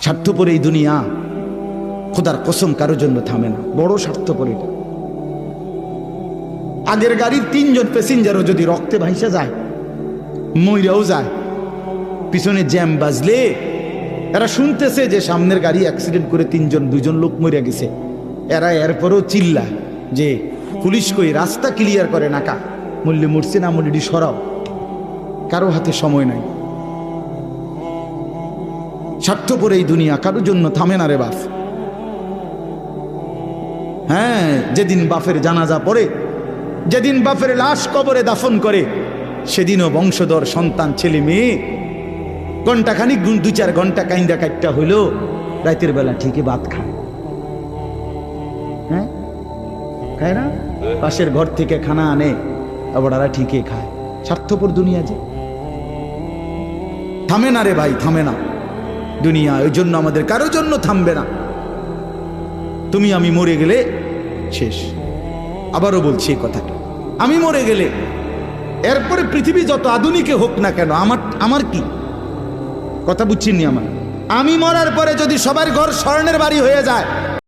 স্বার্থপর এই দুনিয়া, খোদার কসম কারোর জন্য থামে না, বড় স্বার্থপর এটা। আগের গাড়ির 3 জন প্যাসেঞ্জারও যদি রক্তে ভাইসা যায়, মইরাও যায়, পিছনে জ্যাম বাজলে এরা শুনতেছে যে সামনের গাড়ি অ্যাক্সিডেন্ট করে 2জন লোক মরে গেছে, এরা এরপরও চিল্লা যে পুলিশ কই, রাস্তা ক্লিয়ার করে নাকা, মূল্যে মরছে না মূল্যটি সরাও। কারো হাতে সময় নাই। স্বার্থপর এই দুনিয়া, কারোর জন্য থামে না রে বাপ। হ্যাঁ, যেদিন বাপের জানাজা পড়ে, যেদিন বাপের লাশ কবরে দাফন করে, সেদিনও বংশধর সন্তান ছেলে মেয়ে ঘন্টাখানিক 2-4 ঘন্টা কাইন্দা কাটটা হইল, রাতের বেলা ঠিকই ভাত খায়। হ্যাঁ, খায় না? পাশের ঘর থেকে খানা আনে, আবার ওরা ঠিকই খায়। স্বার্থপর দুনিয়া যে, থামে না রে ভাই, থামে না দুনিয়া। ওই জন্য আমাদের কারোর জন্য থামবে না। তুমি আমি মরে গেলে শেষ। আবারও বলছি এই কথাটা, আমি মরে গেলে এরপরে পৃথিবী যত আধুনিকে হোক না কেন, আমার কি কথা বুঝছেন নি? আমি মরার পরে যদি সবার ঘর স্বর্ণের বাড়ি হয়ে যায়,